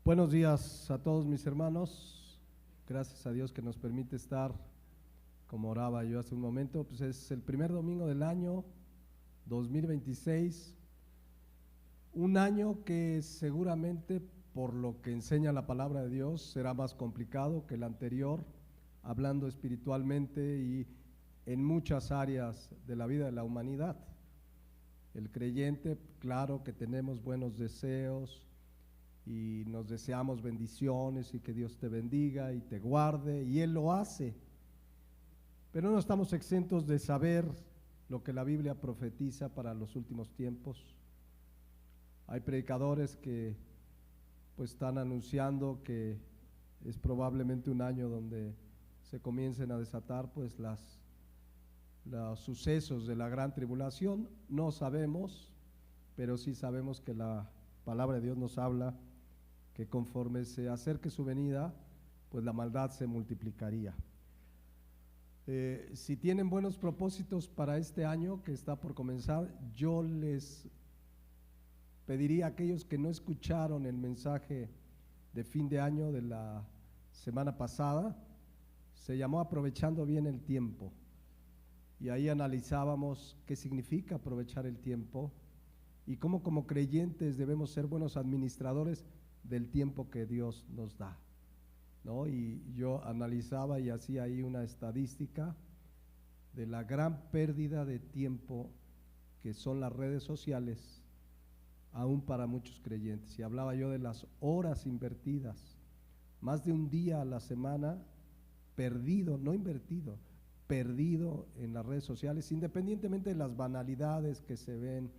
Buenos días a todos mis hermanos. Gracias a Dios que nos permite estar, como oraba yo hace un momento, pues es el primer domingo del año 2026, un año que seguramente, por lo que enseña la palabra de Dios, será más complicado que el anterior, hablando espiritualmente y en muchas áreas de la vida de la humanidad. El creyente, claro que tenemos buenos deseos y nos deseamos bendiciones y que Dios te bendiga y te guarde, y Él lo hace, pero no estamos exentos de saber lo que la Biblia profetiza para los últimos tiempos. Hay predicadores que pues están anunciando que es probablemente un año donde se comiencen a desatar pues los sucesos de la gran tribulación. No sabemos, pero sí sabemos que la palabra de Dios nos habla que conforme se acerque su venida, pues la maldad se multiplicaría. Si tienen buenos propósitos para este año que está por comenzar, yo les pediría a aquellos que no escucharon el mensaje de fin de año de la semana pasada, se llamó Aprovechando bien el tiempo, y ahí analizábamos qué significa aprovechar el tiempo y cómo como creyentes debemos ser buenos administradores del tiempo que Dios nos da, ¿no? Y yo analizaba y hacía ahí una estadística de la gran pérdida de tiempo que son las redes sociales, aún para muchos creyentes. Y hablaba yo de las horas invertidas, más de un día a la semana perdido, no invertido, perdido en las redes sociales, independientemente de las banalidades que se ven,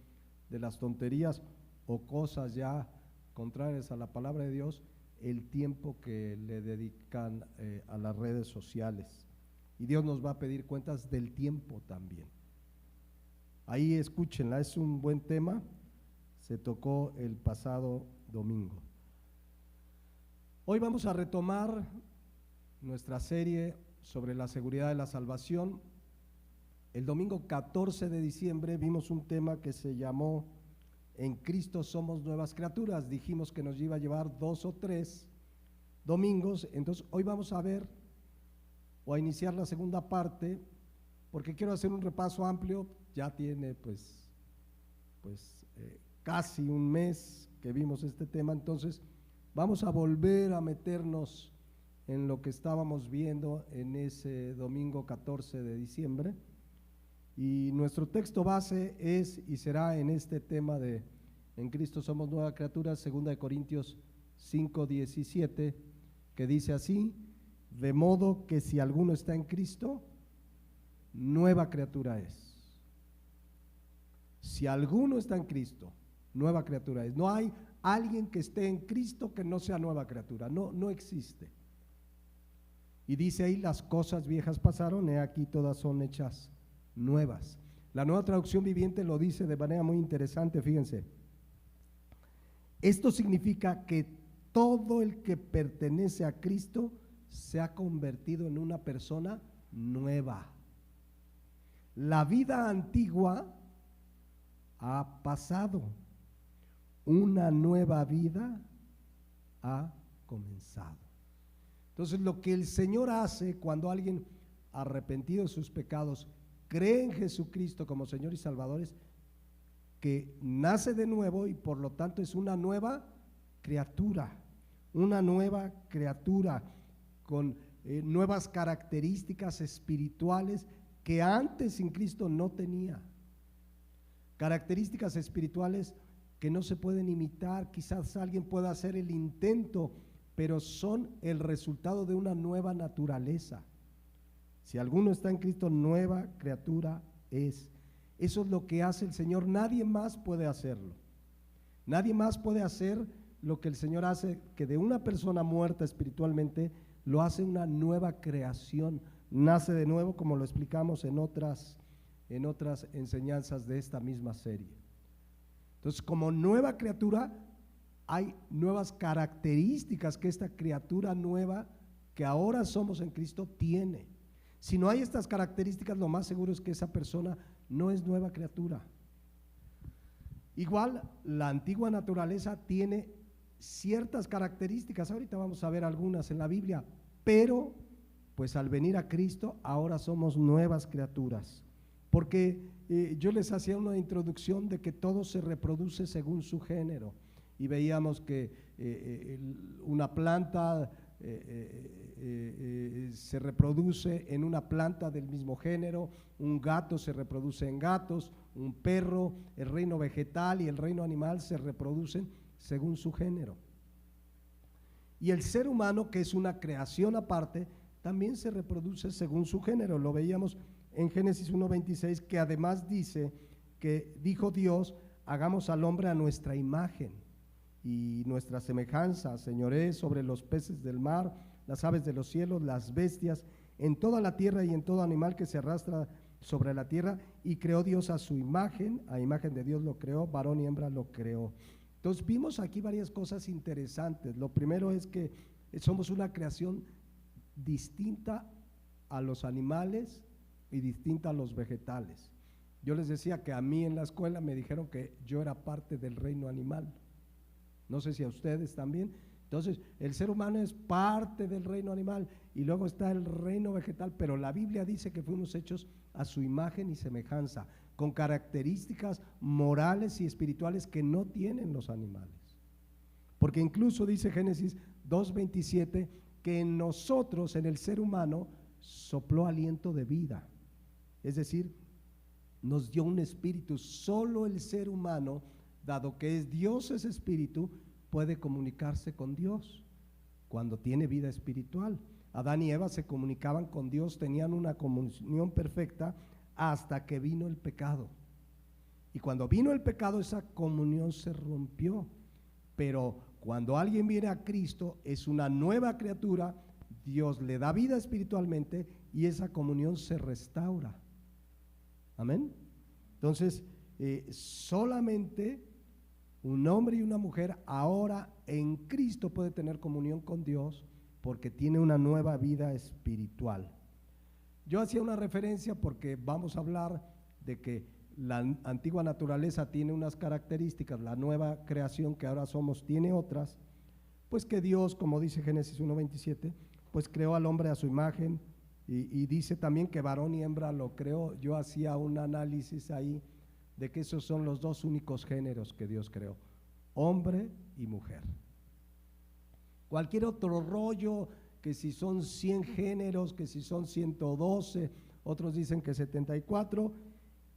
de las tonterías o cosas ya contrarias a la palabra de Dios, el tiempo que le dedican a las redes sociales. Y Dios nos va a pedir cuentas del tiempo también. Ahí escúchenla, es un buen tema, se tocó el pasado domingo. Hoy vamos a retomar nuestra serie sobre la seguridad de la salvación. El domingo 14 de diciembre vimos un tema que se llamó En Cristo somos nuevas criaturas. Dijimos que nos iba a llevar 2 o 3 domingos, entonces hoy vamos a ver o a iniciar la segunda parte, porque quiero hacer un repaso amplio. Ya tiene casi un mes que vimos este tema, entonces vamos a volver a meternos en lo que estábamos viendo en ese domingo 14 de diciembre. Y nuestro texto base es y será en este tema de En Cristo somos nueva criatura, 2 Corintios 5:17, que dice así: de modo que si alguno está en Cristo, nueva criatura es. Si alguno está en Cristo, nueva criatura es. No hay alguien que esté en Cristo que no sea nueva criatura, no existe. Y dice ahí: las cosas viejas pasaron, he aquí todas son hechas nuevas. La Nueva Traducción Viviente lo dice de manera muy interesante, fíjense. Esto significa que todo el que pertenece a Cristo se ha convertido en una persona nueva. La vida antigua ha pasado, una nueva vida ha comenzado. Entonces, lo que el Señor hace cuando alguien arrepentido de sus pecados cree en Jesucristo como Señor y Salvador es que nace de nuevo y por lo tanto es una nueva criatura con nuevas características espirituales que antes sin Cristo no tenía. Características espirituales que no se pueden imitar. Quizás alguien pueda hacer el intento, pero son el resultado de una nueva naturaleza. Si alguno está en Cristo, nueva criatura es. Eso es lo que hace el Señor. Nadie más puede hacerlo. Nadie más puede hacer lo que el Señor hace, que de una persona muerta espiritualmente lo hace una nueva creación. Nace de nuevo, como lo explicamos en otras enseñanzas de esta misma serie. Entonces, como nueva criatura, hay nuevas características que esta criatura nueva que ahora somos en Cristo tiene. Si no hay estas características, lo más seguro es que esa persona no es nueva criatura. Igual, la antigua naturaleza tiene ciertas características, ahorita vamos a ver algunas en la Biblia, pero pues al venir a Cristo ahora somos nuevas criaturas, porque yo les hacía una introducción de que todo se reproduce según su género, y veíamos que una planta se reproduce en una planta del mismo género, un gato se reproduce en gatos, un perro, el reino vegetal y el reino animal se reproducen según su género. Y el ser humano, que es una creación aparte, también se reproduce según su género. Lo veíamos en Génesis 1:26, que además dice que dijo Dios, hagamos al hombre a nuestra imagen y nuestra semejanza, señoree sobre los peces del mar, las aves de los cielos, las bestias, en toda la tierra y en todo animal que se arrastra sobre la tierra, y creó Dios a su imagen, a imagen de Dios lo creó, varón y hembra lo creó. Entonces vimos aquí varias cosas interesantes. Lo primero es que somos una creación distinta a los animales y distinta a los vegetales. Yo les decía que a mí en la escuela me dijeron que yo era parte del reino animal. No sé si a ustedes también. Entonces, el ser humano es parte del reino animal y luego está el reino vegetal, pero la Biblia dice que fuimos hechos a su imagen y semejanza, con características morales y espirituales que no tienen los animales. Porque incluso dice Génesis 2:27 que en nosotros, en el ser humano, sopló aliento de vida. Es decir, nos dio un espíritu. Solo el ser humano, dado que es Dios es espíritu, puede comunicarse con Dios cuando tiene vida espiritual. Adán y Eva se comunicaban con Dios, tenían una comunión perfecta hasta que vino el pecado. Y cuando vino el pecado, esa comunión se rompió. Pero cuando alguien viene a Cristo, es una nueva criatura, Dios le da vida espiritualmente y esa comunión se restaura. Amén. Entonces, solamente un hombre y una mujer ahora en Cristo puede tener comunión con Dios porque tiene una nueva vida espiritual. Yo hacía una referencia porque vamos a hablar de que la antigua naturaleza tiene unas características, la nueva creación que ahora somos tiene otras, pues que Dios, como dice Génesis 1:27, pues creó al hombre a su imagen y dice también que varón y hembra lo creó. Yo hacía un análisis ahí de que esos son los dos únicos géneros que Dios creó, hombre y mujer. Cualquier otro rollo, que si son 100 géneros, que si son 112, otros dicen que 74,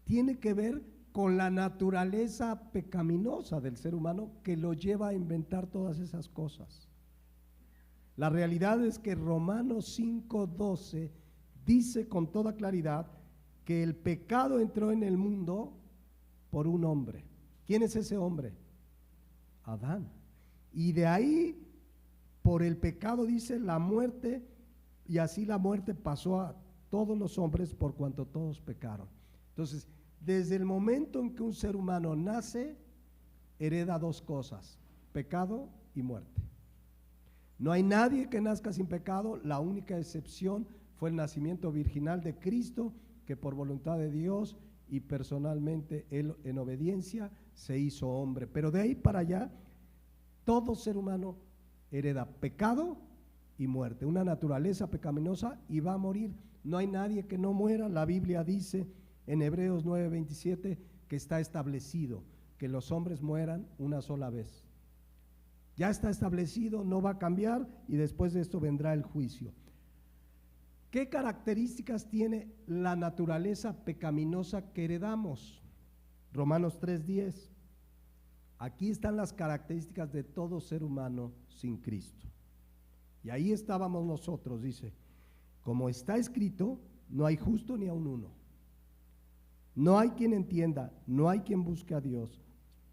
tiene que ver con la naturaleza pecaminosa del ser humano que lo lleva a inventar todas esas cosas. La realidad es que Romanos 5:12 dice con toda claridad que el pecado entró en el mundo por un hombre. ¿Quién es ese hombre? Adán. Y de ahí, por el pecado, dice la muerte, y así la muerte pasó a todos los hombres por cuanto todos pecaron. Entonces, desde el momento en que un ser humano nace, hereda dos cosas: pecado y muerte. No hay nadie que nazca sin pecado. La única excepción fue el nacimiento virginal de Cristo, que por voluntad de Dios y personalmente Él en obediencia se hizo hombre. Pero de ahí para allá, todo ser humano hereda pecado y muerte, una naturaleza pecaminosa, y va a morir. No hay nadie que no muera. La Biblia dice en Hebreos 9:27 que está establecido que los hombres mueran una sola vez. Ya está establecido, no va a cambiar, y después de esto vendrá el juicio. ¿Qué características tiene la naturaleza pecaminosa que heredamos? Romanos 3:10. Aquí están las características de todo ser humano sin Cristo. Y ahí estábamos nosotros, dice, como está escrito, no hay justo ni aun uno. No hay quien entienda, no hay quien busque a Dios.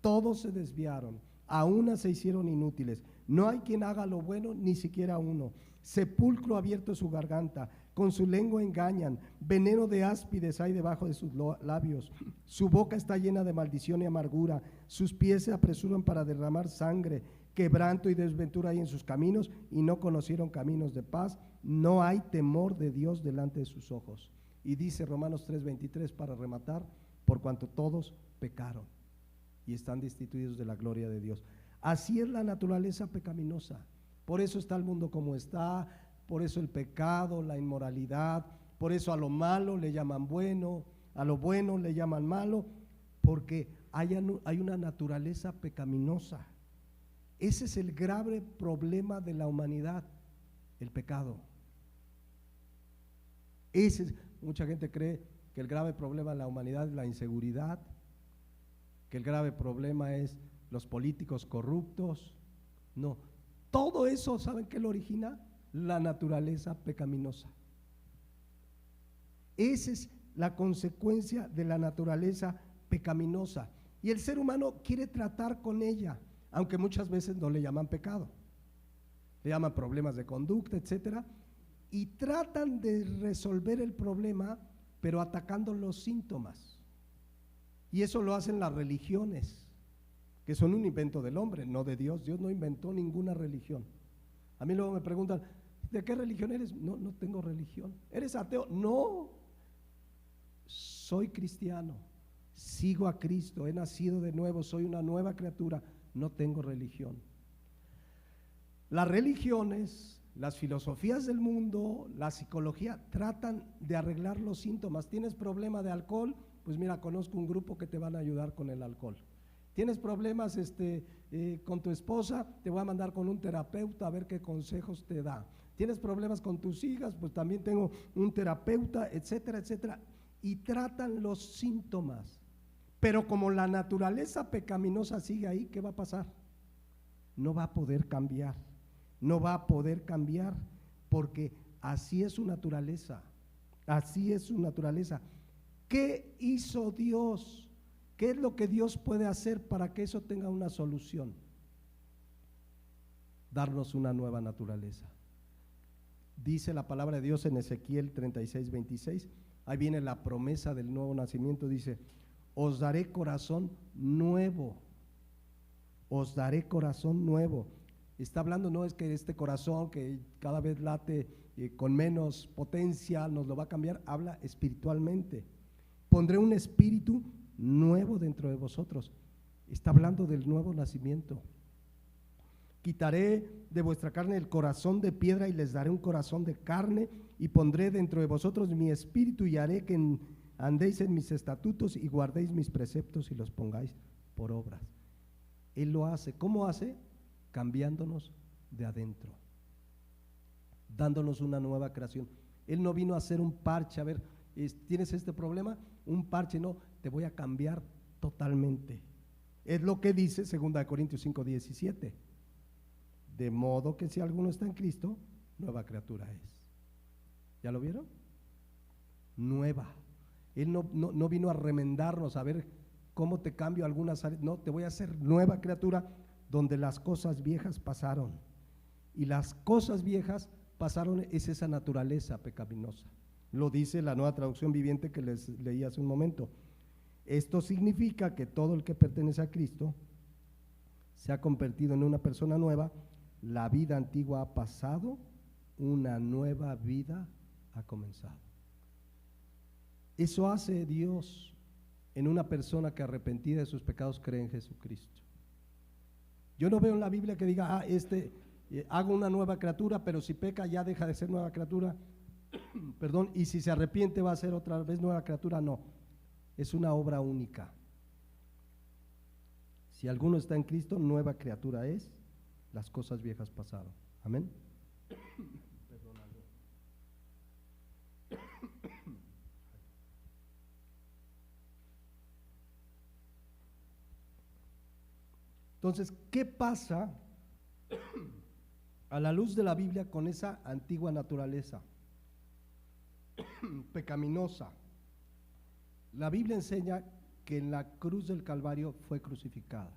Todos se desviaron, a una se hicieron inútiles. No hay quien haga lo bueno, ni siquiera uno. Sepulcro abierto es su garganta, con su lengua engañan, veneno de áspides hay debajo de sus labios. Su boca está llena de maldición y amargura, sus pies se apresuran para derramar sangre. Quebranto y desventura hay en sus caminos, y no conocieron caminos de paz. No hay temor de Dios delante de sus ojos. Y dice Romanos 3:23 para rematar: por cuanto todos pecaron y están destituidos de la gloria de Dios. Así es la naturaleza pecaminosa. Por eso está el mundo como está, por eso el pecado, la inmoralidad, por eso a lo malo le llaman bueno, a lo bueno le llaman malo, porque hay una naturaleza pecaminosa. Ese es el grave problema de la humanidad, el pecado. Mucha gente cree que el grave problema de la humanidad es la inseguridad, que el grave problema es los políticos corruptos. No, todo eso, ¿saben qué lo origina? La naturaleza pecaminosa. Esa es la consecuencia de la naturaleza pecaminosa. Y el ser humano quiere tratar con ella, aunque muchas veces no le llaman pecado, le llaman problemas de conducta, etcétera, y tratan de resolver el problema, pero atacando los síntomas. Y eso lo hacen las religiones, que son un invento del hombre, no de Dios. Dios no inventó ninguna religión. A mí luego me preguntan, ¿de qué religión eres? No, no tengo religión. ¿Eres ateo? No, soy cristiano, sigo a Cristo, he nacido de nuevo, soy una nueva criatura, no tengo religión. Las religiones, las filosofías del mundo, la psicología tratan de arreglar los síntomas. ¿Tienes problema de alcohol? Pues mira, conozco un grupo que te van a ayudar con el alcohol. ¿Tienes problemas con tu esposa? Te voy a mandar con un terapeuta a ver qué consejos te da. ¿Tienes problemas con tus hijas? Pues también tengo un terapeuta, etcétera, etcétera. Y tratan los síntomas. Pero como la naturaleza pecaminosa sigue ahí, ¿qué va a pasar? No va a poder cambiar. No va a poder cambiar, porque así es su naturaleza. Así es su naturaleza. ¿Qué hizo Dios? ¿Qué es lo que Dios puede hacer para que eso tenga una solución? Darnos una nueva naturaleza. Dice la palabra de Dios en Ezequiel 36:26, ahí viene la promesa del nuevo nacimiento, dice, os daré corazón nuevo, os daré corazón nuevo. Está hablando, no es que este corazón que cada vez late con menos potencia nos lo va a cambiar, habla espiritualmente. Pondré un espíritu nuevo dentro de vosotros. Está hablando del nuevo nacimiento. Quitaré de vuestra carne el corazón de piedra y les daré un corazón de carne, y pondré dentro de vosotros mi espíritu y haré que andéis en mis estatutos y guardéis mis preceptos y los pongáis por obras. Él lo hace. ¿Cómo hace? Cambiándonos de adentro, dándonos una nueva creación. Él no vino a hacer un parche, a ver, ¿tienes este problema? Un parche, no, te voy a cambiar totalmente. Es lo que dice 2 Corintios 5:17. De modo que si alguno está en Cristo, nueva criatura es. ¿Ya lo vieron? Nueva. Él no vino a remendarnos, a ver cómo te cambio algunas áreas. No, te voy a hacer nueva criatura, donde las cosas viejas pasaron. Y las cosas viejas pasaron, es esa naturaleza pecaminosa. Lo dice la Nueva Traducción Viviente que les leí hace un momento. Esto significa que todo el que pertenece a Cristo se ha convertido en una persona nueva. La vida antigua ha pasado, una nueva vida ha comenzado. Eso hace Dios en una persona que, arrepentida de sus pecados, cree en Jesucristo. Yo no veo en la Biblia que diga, hago una nueva criatura, pero si peca ya deja de ser nueva criatura, perdón, y si se arrepiente va a ser otra vez nueva criatura. No, es una obra única. Si alguno está en Cristo, nueva criatura es, las cosas viejas pasaron. Amén. Entonces, ¿qué pasa a la luz de la Biblia con esa antigua naturaleza pecaminosa? La Biblia enseña que en la cruz del Calvario fue crucificada.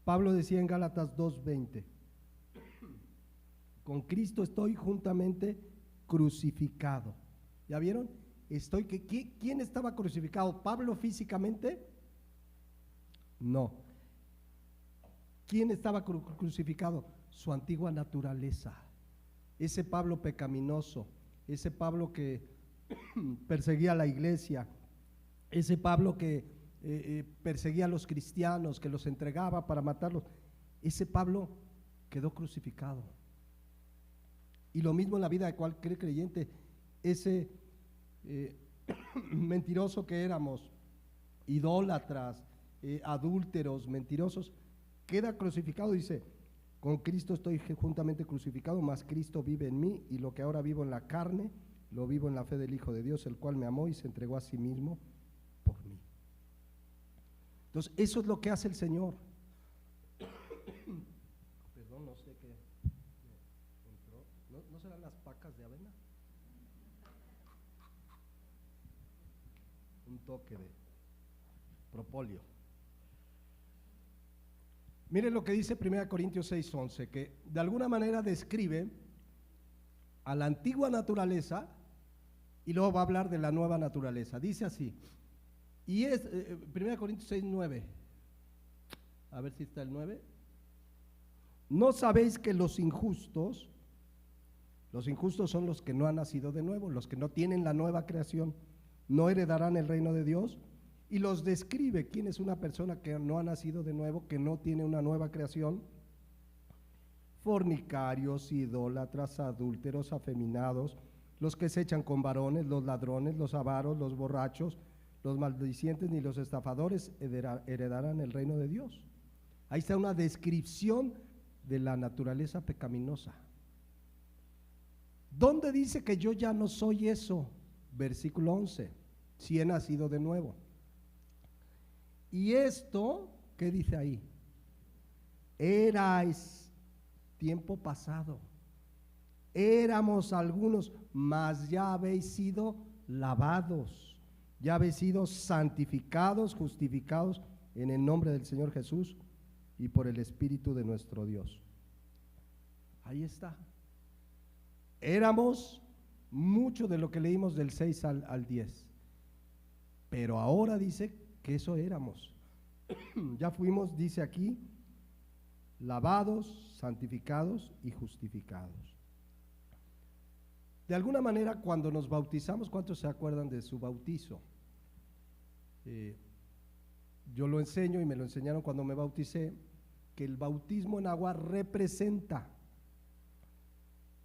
Pablo decía en Gálatas 2:20, con Cristo estoy juntamente crucificado. ¿Ya vieron? ¿Quién estaba crucificado? ¿Pablo físicamente? No. ¿Quién estaba crucificado? Su antigua naturaleza. Ese Pablo pecaminoso, ese Pablo que perseguía a la iglesia, ese Pablo que perseguía a los cristianos, que los entregaba para matarlos, ese Pablo quedó crucificado. Y lo mismo en la vida de cualquier creyente, ese mentiroso que éramos, idólatras, adúlteros, mentirosos, queda crucificado. Dice: con Cristo estoy juntamente crucificado, mas Cristo vive en mí, y lo que ahora vivo en la carne, lo vivo en la fe del Hijo de Dios, el cual me amó y se entregó a sí mismo por mí. Entonces, eso es lo que hace el Señor. Perdón, no sé qué entró. ¿No serán las pacas de avena? Un toque de propóleo. Miren lo que dice 1 Corintios 6:11, que de alguna manera describe a la antigua naturaleza y luego va a hablar de la nueva naturaleza. Dice así, y es 1 Corintios 6:9, a ver si está el 9. ¿No sabéis que los injustos son los que no han nacido de nuevo, los que no tienen la nueva creación, no heredarán el reino de Dios? Y los describe. ¿Quién es una persona que no ha nacido de nuevo, que no tiene una nueva creación? Fornicarios, idólatras, adúlteros, afeminados, los que se echan con varones, los ladrones, los avaros, los borrachos, los maldicientes ni los estafadores heredarán el reino de Dios. Ahí está una descripción de la naturaleza pecaminosa. ¿Dónde dice que yo ya no soy eso? Versículo 11, si he nacido de nuevo. Y esto, ¿qué dice ahí? Erais tiempo pasado, éramos algunos, mas ya habéis sido lavados, ya habéis sido santificados, justificados en el nombre del Señor Jesús y por el Espíritu de nuestro Dios. Ahí está. Éramos mucho de lo que leímos del 6 al 10, pero ahora dice que eso éramos. Ya fuimos, dice aquí, lavados, santificados y justificados. De alguna manera, cuando nos bautizamos, ¿cuántos se acuerdan de su bautizo? Yo lo enseño y me lo enseñaron cuando me bauticé, que el bautismo en agua representa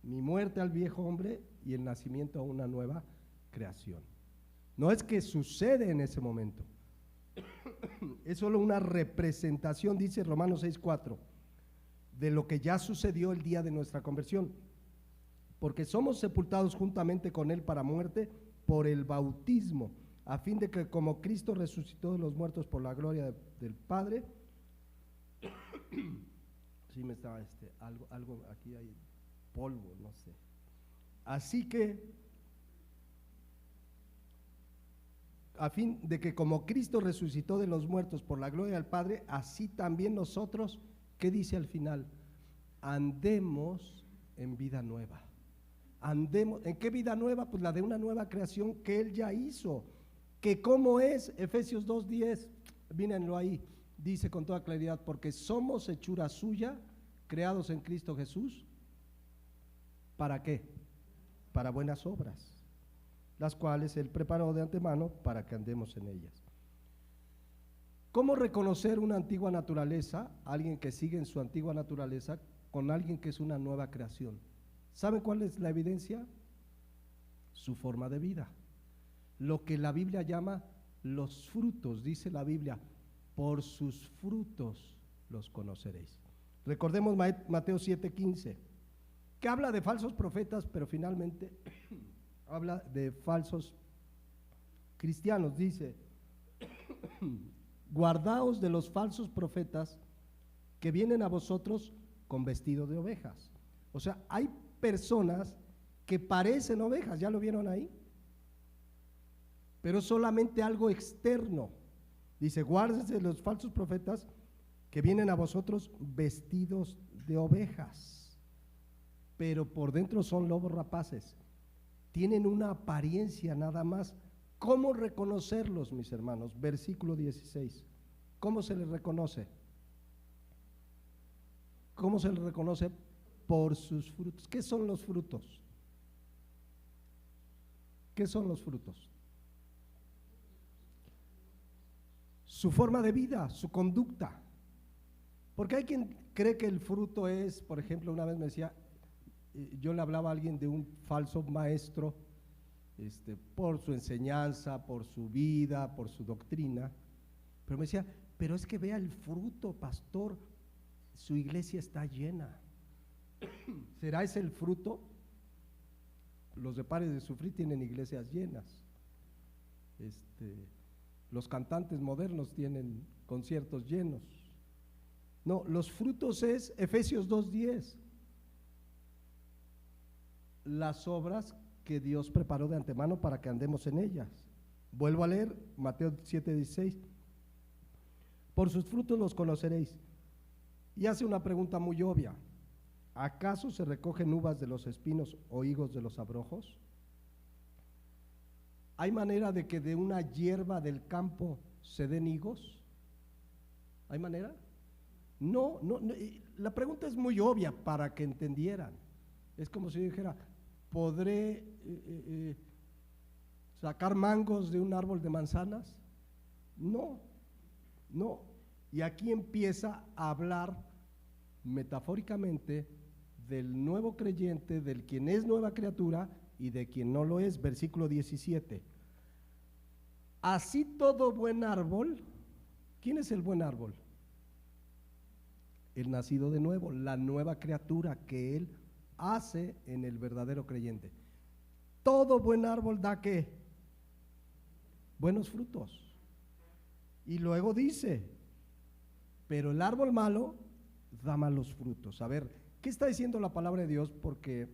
mi muerte al viejo hombre y el nacimiento a una nueva creación. No es que sucede en ese momento, es solo una representación, dice Romanos 6:4, de lo que ya sucedió el día de nuestra conversión, porque somos sepultados juntamente con él para muerte por el bautismo, a fin de que como Cristo resucitó de los muertos por la gloria del Padre, sí me estaba algo aquí hay polvo, no sé. Así que a fin de que como Cristo resucitó de los muertos por la gloria del Padre, así también nosotros, ¿qué dice al final? Andemos en vida nueva. Andemos, ¿en qué vida nueva? Pues la de una nueva creación que Él ya hizo. Que ¿cómo es? Efesios 2:10, mírenlo ahí, dice con toda claridad, porque somos hechura suya, creados en Cristo Jesús. ¿Para qué? Para buenas obras, las cuales Él preparó de antemano para que andemos en ellas. ¿Cómo reconocer una antigua naturaleza, alguien que sigue en su antigua naturaleza, con alguien que es una nueva creación? ¿Saben cuál es la evidencia? Su forma de vida. Lo que la Biblia llama los frutos, dice la Biblia, por sus frutos los conoceréis. Recordemos Mateo 7:15, que habla de falsos profetas, pero finalmente habla de falsos cristianos. Dice, guardaos de los falsos profetas que vienen a vosotros con vestido de ovejas. O sea, hay personas que parecen ovejas, ¿ya lo vieron ahí? Pero solamente algo externo. Dice, guárdense de los falsos profetas que vienen a vosotros vestidos de ovejas, pero por dentro son lobos rapaces. Tienen una apariencia nada más. ¿Cómo reconocerlos, mis hermanos? Versículo 16. ¿Cómo se les reconoce? ¿Cómo se les reconoce? Por sus frutos. ¿Qué son los frutos? ¿Qué son los frutos? su forma de vida, su conducta. Porque hay quien cree que el fruto es, por ejemplo, una vez me decía, yo le hablaba a alguien de un falso maestro, por su enseñanza, por su vida, por su doctrina, pero me decía, pero es que vea el fruto, pastor, su iglesia está llena. ¿Será ese el fruto? Los de Pares de Sufrir tienen iglesias llenas. Los cantantes modernos tienen conciertos llenos. No, los frutos es Efesios 2:10. Las obras que Dios preparó de antemano para que andemos en ellas. Vuelvo a leer Mateo 7:16. Por sus frutos los conoceréis. Y hace una pregunta muy obvia. ¿Acaso se recogen uvas de los espinos o higos de los abrojos? ¿Hay manera de que de una hierba del campo se den higos? ¿Hay manera? No, la pregunta es muy obvia para que entendieran. Es como si yo dijera, ¿podré sacar mangos de un árbol de manzanas? No. Y aquí empieza a hablar metafóricamente del nuevo creyente, del quien es nueva criatura y de quien no lo es. Versículo 17. Así todo buen árbol, ¿quién es el buen árbol? El nacido de nuevo, la nueva criatura que Él hace en el verdadero creyente. Todo buen árbol da ¿qué? Buenos frutos. Y luego dice, pero el árbol malo da malos frutos. A ver, ¿qué está diciendo la palabra de Dios? Porque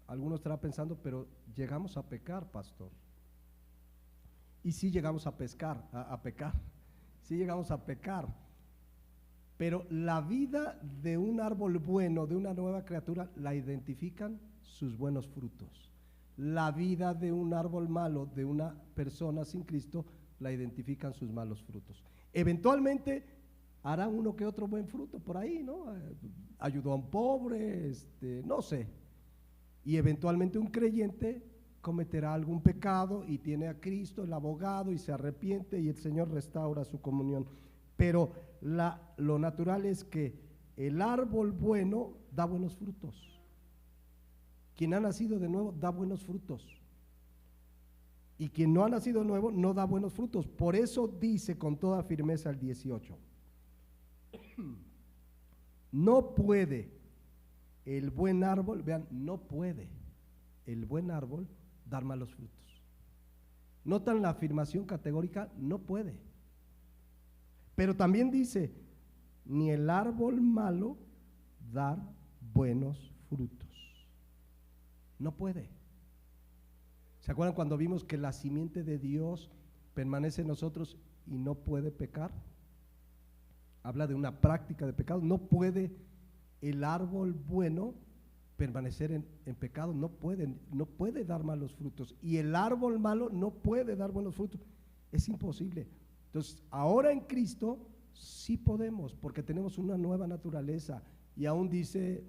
algunos estarán pensando, pero llegamos a pecar, pastor. Y sí llegamos a pecar. Sí llegamos a pecar. Pero la vida de un árbol bueno, de una nueva criatura, la identifican sus buenos frutos. La vida de un árbol malo, de una persona sin Cristo, la identifican sus malos frutos. Eventualmente hará uno que otro buen fruto por ahí, ¿no? Ayudó a un pobre, no sé. Y eventualmente un creyente cometerá algún pecado y tiene a Cristo, el abogado, y se arrepiente y el Señor restaura su comunión. Pero lo natural es que el árbol bueno da buenos frutos. Quien ha nacido de nuevo da buenos frutos. Y quien no ha nacido de nuevo no da buenos frutos. Por eso dice con toda firmeza el 18. No puede el buen árbol, vean, no puede el buen árbol dar malos frutos. ¿Notan la afirmación categórica? No puede. Pero también dice, ni el árbol malo dar buenos frutos. No puede. ¿Se acuerdan cuando vimos que la simiente de Dios permanece en nosotros y no puede pecar? Habla de una práctica de pecado. No puede el árbol bueno permanecer en pecado, no puede dar malos frutos. Y el árbol malo no puede dar buenos frutos. Es imposible. Entonces, ahora en Cristo sí podemos, porque tenemos una nueva naturaleza. Y aún dice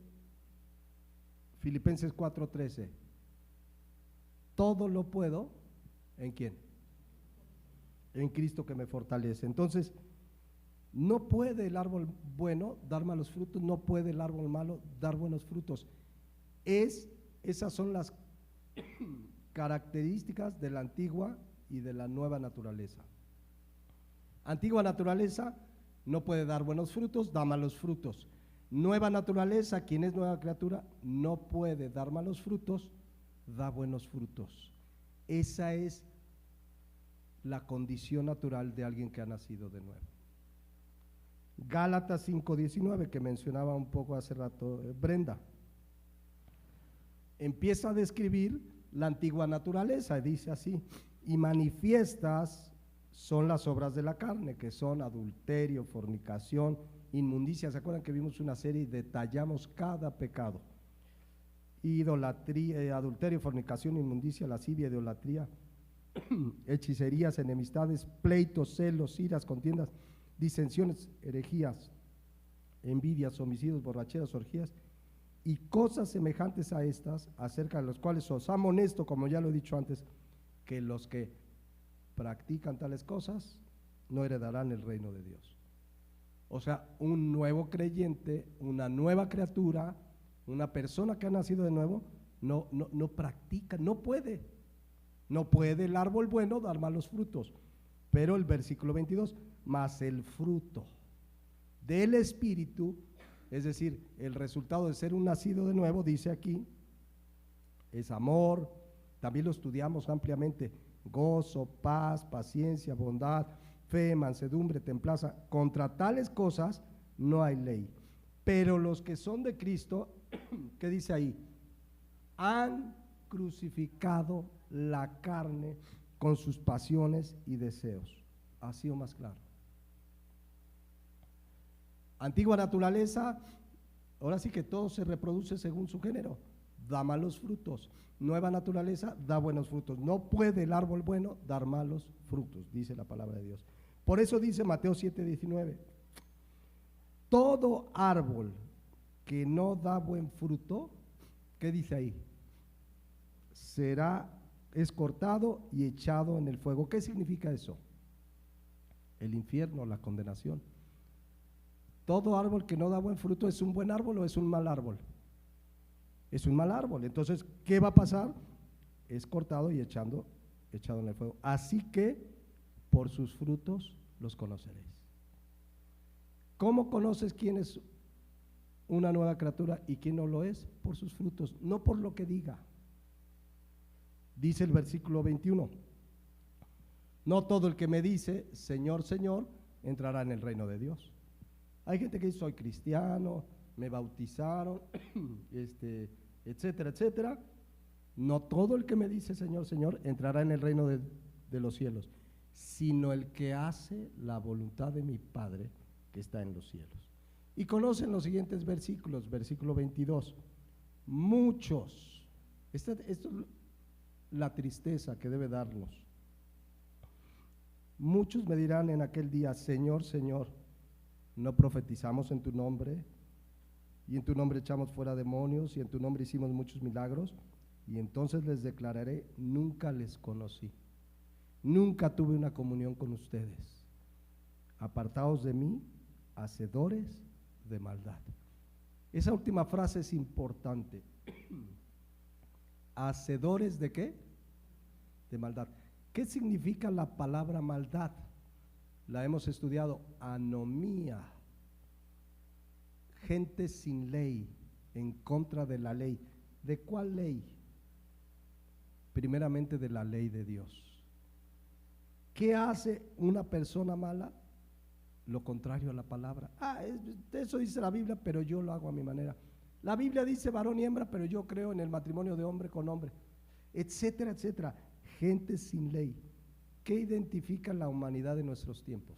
Filipenses 4:13, todo lo puedo, ¿en quién? En Cristo que me fortalece. Entonces, no puede el árbol bueno dar malos frutos, no puede el árbol malo dar buenos frutos. Esas son las características de la antigua y de la nueva naturaleza. Antigua naturaleza no puede dar buenos frutos, da malos frutos. Nueva naturaleza, quien es nueva criatura, no puede dar malos frutos, da buenos frutos. Esa es la condición natural de alguien que ha nacido de nuevo. Gálatas 5:19, que mencionaba un poco hace rato Brenda, empieza a describir la antigua naturaleza y dice así: y manifiestas son las obras de la carne, que son adulterio, fornicación, inmundicia. ¿Se acuerdan que vimos una serie y detallamos cada pecado? Idolatría, adulterio, fornicación, inmundicia, lascivia, idolatría, hechicerías, enemistades, pleitos, celos, iras, contiendas, disensiones, herejías, envidias, homicidios, borracheras, orgías y cosas semejantes a estas, acerca de los cuales os amonesto, como ya lo he dicho antes, que los que practican tales cosas no heredarán el reino de Dios. O sea, un nuevo creyente, una nueva criatura, una persona que ha nacido de nuevo, no practica, no puede el árbol bueno dar malos frutos. Pero el versículo 22, mas el fruto del Espíritu, es decir, el resultado de ser un nacido de nuevo, dice aquí, es amor, también lo estudiamos ampliamente, gozo, paz, paciencia, bondad, fe, mansedumbre, templanza. Contra tales cosas no hay ley. Pero los que son de Cristo, ¿qué dice ahí? Han crucificado la carne con sus pasiones y deseos. Así o más claro. Antigua naturaleza, ahora sí que todo se reproduce según su género, da malos frutos. Nueva naturaleza da buenos frutos. No puede el árbol bueno dar malos frutos, dice la palabra de Dios. Por eso dice Mateo 7:19, todo árbol que no da buen fruto, ¿qué dice ahí? Es cortado y echado en el fuego. ¿Qué significa eso? El infierno, la condenación. Todo árbol que no da buen fruto, ¿es un buen árbol o es un mal árbol? Es un mal árbol. Entonces, ¿qué va a pasar? Es cortado y echado en el fuego. Así que por sus frutos los conoceréis. ¿Cómo conoces quién es una nueva criatura y quién no lo es? Por sus frutos, no por lo que diga. Dice el versículo 21, no todo el que me dice Señor, Señor, entrará en el reino de Dios. Hay gente que dice soy cristiano, me bautizaron, etcétera, etcétera. No todo el que me dice Señor, Señor entrará en el reino de los cielos, sino el que hace la voluntad de mi Padre que está en los cielos. Y conocen los siguientes versículos, versículo 22. Muchos, esto es la tristeza que debe darnos. Muchos me dirán en aquel día, Señor, Señor, ¿no profetizamos en tu nombre? Y en tu nombre echamos fuera demonios, y en tu nombre hicimos muchos milagros. Y entonces les declararé, nunca les conocí, nunca tuve una comunión con ustedes. Apartaos de mí, hacedores de maldad. Esa última frase es importante. ¿Hacedores de qué? De maldad. ¿Qué significa la palabra maldad? La hemos estudiado, anomía. Gente sin ley, en contra de la ley. ¿De cuál ley? Primeramente de la ley de Dios. ¿Qué hace una persona mala? Lo contrario a la palabra. Eso dice la Biblia, pero yo lo hago a mi manera. La Biblia dice varón y hembra, pero yo creo en el matrimonio de hombre con hombre, etcétera, etcétera. Gente sin ley. ¿Qué identifica la humanidad de nuestros tiempos?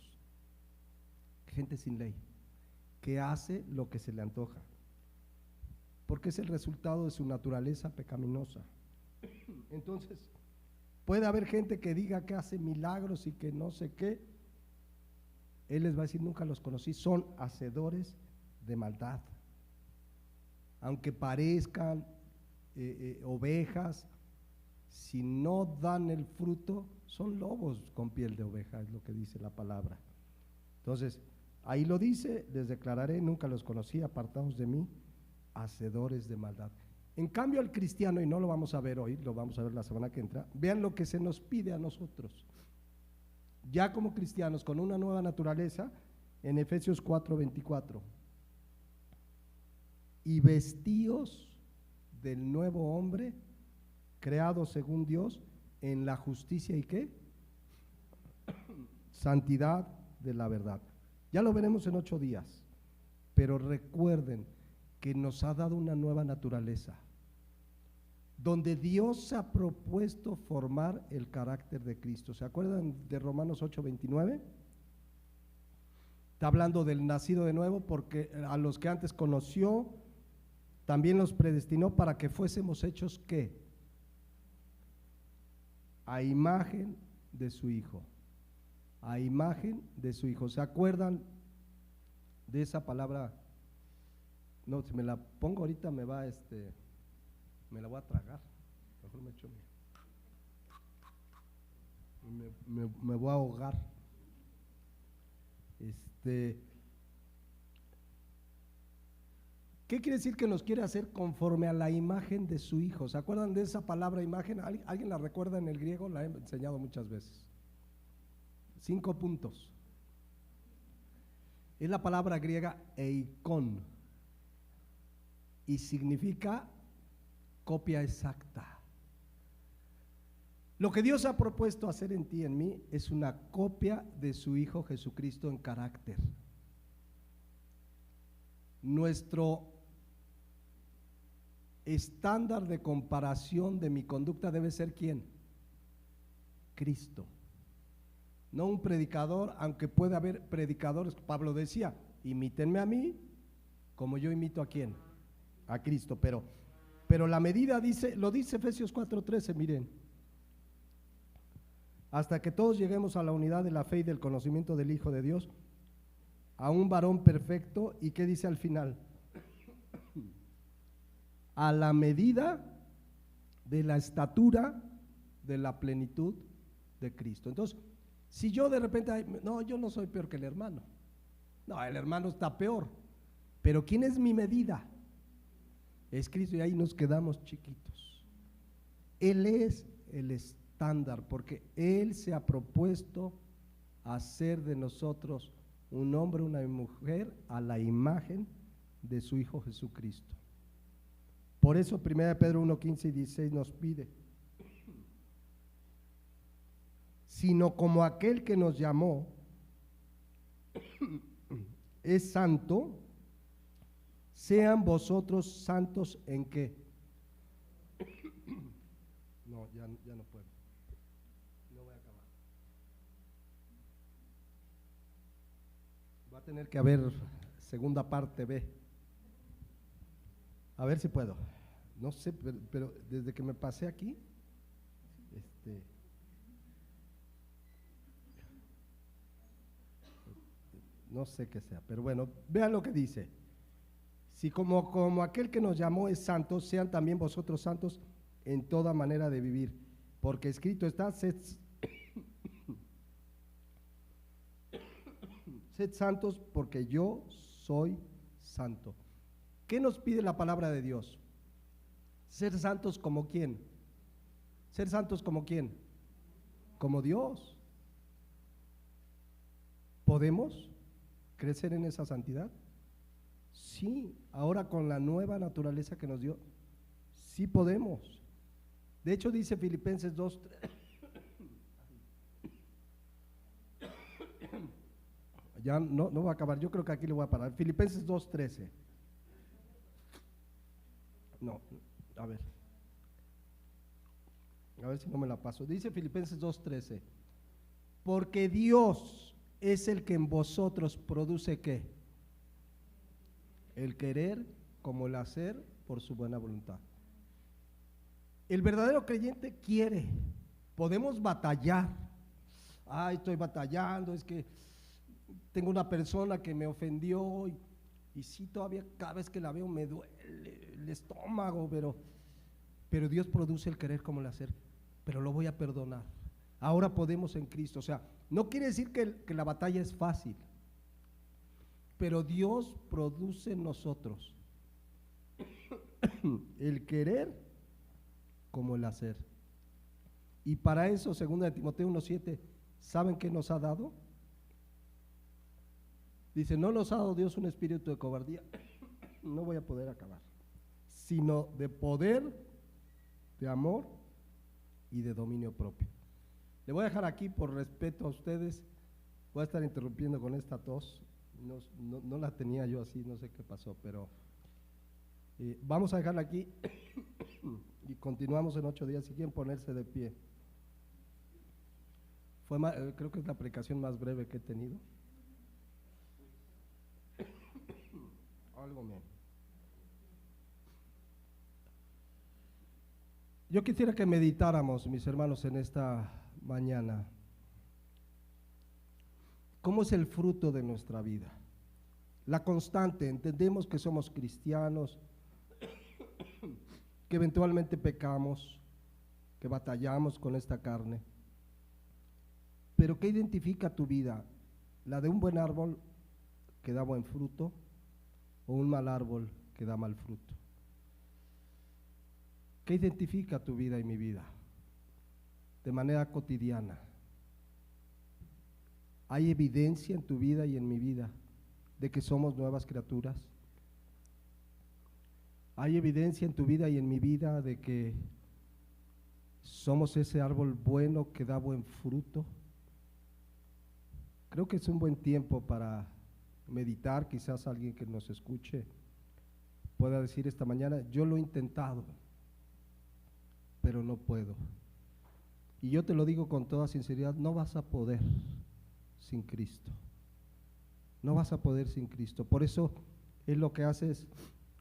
Gente sin ley, que hace lo que se le antoja, porque es el resultado de su naturaleza pecaminosa. Entonces, puede haber gente que diga que hace milagros y que no sé qué. Él les va a decir, nunca los conocí, son hacedores de maldad. Aunque parezcan ovejas, si no dan el fruto, son lobos con piel de oveja, es lo que dice la palabra. Entonces, ahí lo dice, les declararé, nunca los conocí, apartados de mí, hacedores de maldad. En cambio al cristiano, y no lo vamos a ver hoy, lo vamos a ver la semana que entra, vean lo que se nos pide a nosotros. Ya como cristianos, con una nueva naturaleza, en Efesios 4:24, y vestíos del nuevo hombre, creado según Dios, en la justicia y ¿qué? Santidad de la verdad. Ya lo veremos en 8 días, pero recuerden que nos ha dado una nueva naturaleza, donde Dios se ha propuesto formar el carácter de Cristo. ¿Se acuerdan de Romanos 8:29? Está hablando del nacido de nuevo, porque a los que antes conoció, también los predestinó para que fuésemos hechos ¿qué? A imagen de su Hijo. A imagen de su Hijo. ¿Se acuerdan de esa palabra? No, si me la pongo ahorita me la voy a tragar. Mejor me echo me voy a ahogar. Este, ¿Qué quiere decir que nos quiere hacer conforme a la imagen de su Hijo? ¿Se acuerdan de esa palabra imagen? ¿Alguien la recuerda en el griego? La he enseñado muchas veces. 5 puntos. Es la palabra griega eikon y significa copia exacta. Lo que Dios ha propuesto hacer en ti y en mí es una copia de su Hijo Jesucristo en carácter. Nuestro estándar de comparación de mi conducta debe ser ¿quién? Cristo. No un predicador, aunque pueda haber predicadores. Pablo decía, imítenme a mí como yo imito a quién, a Cristo, pero la medida dice, lo dice Efesios 4:13, miren, hasta que todos lleguemos a la unidad de la fe y del conocimiento del Hijo de Dios, a un varón perfecto. ¿Y qué dice al final? A la medida de la estatura de la plenitud de Cristo. Entonces, si yo de repente, no, yo no soy peor que el hermano. No, el hermano está peor. Pero ¿quién es mi medida? Es Cristo, y ahí nos quedamos chiquitos. Él es el estándar, porque Él se ha propuesto hacer de nosotros un hombre, una mujer, a la imagen de su Hijo Jesucristo. Por eso 1 Pedro 1:15 y 16 nos pide, sino como aquel que nos llamó es santo, sean vosotros santos en qué. No, ya no puedo. No voy a acabar. Va a tener que haber segunda parte B. A ver si puedo. No sé, pero desde que me pasé aquí, no sé qué sea, pero bueno, vean lo que dice. Si como aquel que nos llamó es santo, sean también vosotros santos en toda manera de vivir, porque escrito está, sed santos porque yo soy santo. ¿Qué nos pide la palabra de Dios? Ser santos como quién. Ser santos como quién. Como Dios. ¿Podemos crecer en esa santidad? Sí, ahora con la nueva naturaleza que nos dio, sí podemos. De hecho dice Filipenses 2, ya no voy a acabar, yo creo que aquí le voy a parar. Filipenses 2:13. No, a ver si no me la paso. Dice Filipenses 2:13, porque Dios es el que en vosotros produce ¿qué? El querer como el hacer por su buena voluntad. El verdadero creyente quiere. Podemos batallar. Ay, estoy batallando, es que tengo una persona que me ofendió y sí, todavía cada vez que la veo me duele el estómago, pero Dios produce el querer como el hacer, pero lo voy a perdonar. Ahora podemos en Cristo. O sea, no quiere decir que la batalla es fácil, pero Dios produce en nosotros el querer como el hacer. Y para eso, 2 Timoteo 1:7, ¿saben qué nos ha dado? Dice, no nos ha dado Dios un espíritu de cobardía, no voy a poder acabar, sino de poder, de amor y de dominio propio. Le voy a dejar aquí por respeto a ustedes, voy a estar interrumpiendo con esta tos, no la tenía yo así, no sé qué pasó, pero vamos a dejarla aquí y continuamos en 8 días. Si quieren ponerse de pie. Creo que es la predicación más breve que he tenido. Algo menos. Yo quisiera que meditáramos, mis hermanos, en esta mañana. ¿Cómo es el fruto de nuestra vida? La constante, entendemos que somos cristianos, que eventualmente pecamos, que batallamos con esta carne. Pero ¿qué identifica tu vida? la de un buen árbol que da buen fruto o un mal árbol que da mal fruto. ¿Qué identifica tu vida y mi vida de manera cotidiana? ¿Hay evidencia en tu vida y en mi vida de que somos nuevas criaturas? ¿Hay evidencia en tu vida y en mi vida de que somos ese árbol bueno que da buen fruto? Creo que es un buen tiempo para meditar. Quizás alguien que nos escuche pueda decir esta mañana: yo lo he intentado, pero no puedo. Y yo te lo digo con toda sinceridad, no vas a poder sin Cristo. No vas a poder sin Cristo. Por eso Él lo que hace es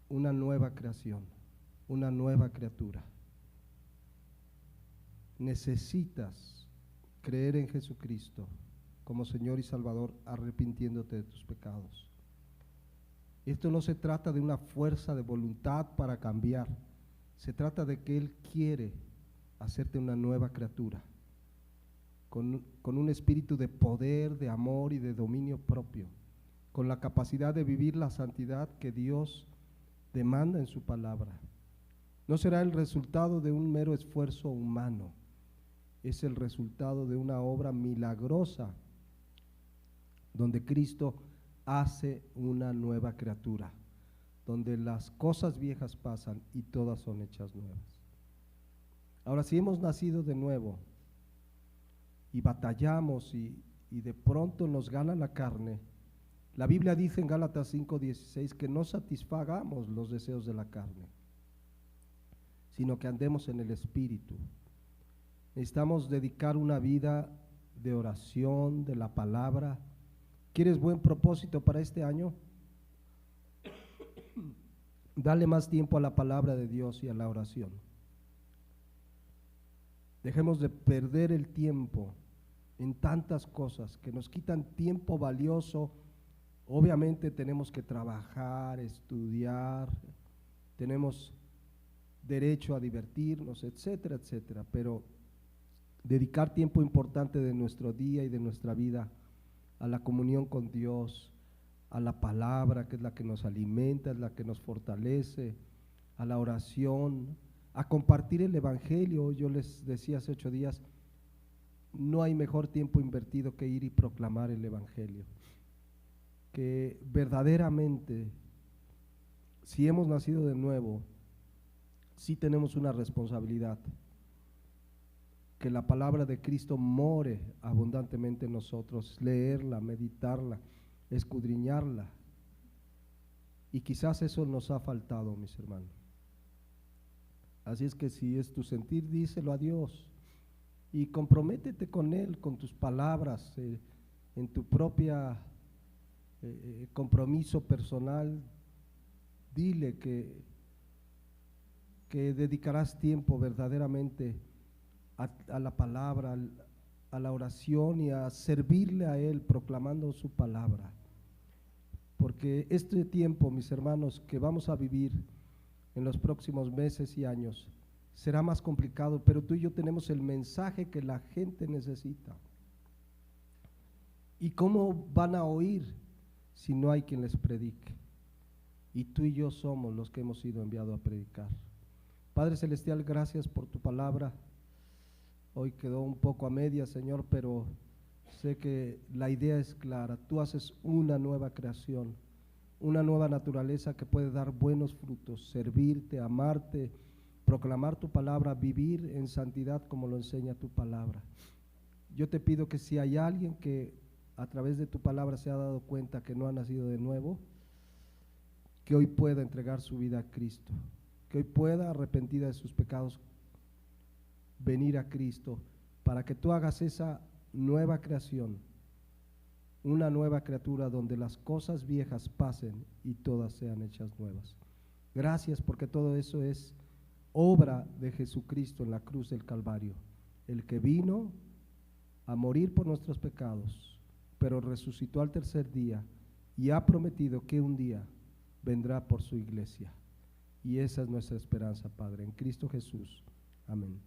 una nueva creación, una nueva criatura. Necesitas creer en Jesucristo como Señor y Salvador, arrepintiéndote de tus pecados. Esto no se trata de una fuerza de voluntad para cambiar, se trata de que Él quiere hacerte una nueva criatura, con un espíritu de poder, de amor y de dominio propio, con la capacidad de vivir la santidad que Dios demanda en su palabra. No será el resultado de un mero esfuerzo humano, es el resultado de una obra milagrosa donde Cristo hace una nueva criatura, donde las cosas viejas pasan y todas son hechas nuevas. Ahora, si hemos nacido de nuevo y batallamos y de pronto nos gana la carne, la Biblia dice en Gálatas 5:16 que no satisfagamos los deseos de la carne, sino que andemos en el Espíritu. Necesitamos dedicar una vida de oración, de la palabra. ¿Quieres buen propósito para este año? Dale más tiempo a la palabra de Dios y a la oración. Dejemos de perder el tiempo en tantas cosas que nos quitan tiempo valioso. Obviamente tenemos que trabajar, estudiar, tenemos derecho a divertirnos, etcétera, etcétera, pero dedicar tiempo importante de nuestro día y de nuestra vida a la comunión con Dios, a la palabra, que es la que nos alimenta, es la que nos fortalece, a la oración, a compartir el Evangelio. Yo les decía hace 8 días, no hay mejor tiempo invertido que ir y proclamar el Evangelio. Que verdaderamente, si hemos nacido de nuevo, sí tenemos una responsabilidad, que la palabra de Cristo more abundantemente en nosotros, leerla, meditarla, escudriñarla. Y quizás eso nos ha faltado, mis hermanos. Así es que si es tu sentir, díselo a Dios y comprométete con Él, con tus palabras, en tu propia compromiso personal. Dile que dedicarás tiempo verdaderamente a la palabra, a la oración y a servirle a Él proclamando su palabra. Porque este tiempo, mis hermanos, que vamos a vivir en los próximos meses y años, será más complicado, pero tú y yo tenemos el mensaje que la gente necesita. ¿Y cómo van a oír si no hay quien les predique? Y tú y yo somos los que hemos sido enviados a predicar. Padre Celestial, gracias por tu palabra. Hoy quedó un poco a medias, Señor, pero sé que la idea es clara. Tú haces una nueva creación, una nueva naturaleza que puede dar buenos frutos, servirte, amarte, proclamar tu palabra, vivir en santidad como lo enseña tu palabra. Yo te pido que si hay alguien que a través de tu palabra se ha dado cuenta que no ha nacido de nuevo, que hoy pueda entregar su vida a Cristo, que hoy pueda, arrepentida de sus pecados, venir a Cristo para que tú hagas esa nueva creación, una nueva criatura donde las cosas viejas pasen y todas sean hechas nuevas. Gracias porque todo eso es obra de Jesucristo en la cruz del Calvario, el que vino a morir por nuestros pecados, pero resucitó al tercer día y ha prometido que un día vendrá por su iglesia. Y esa es nuestra esperanza, Padre, en Cristo Jesús. Amén.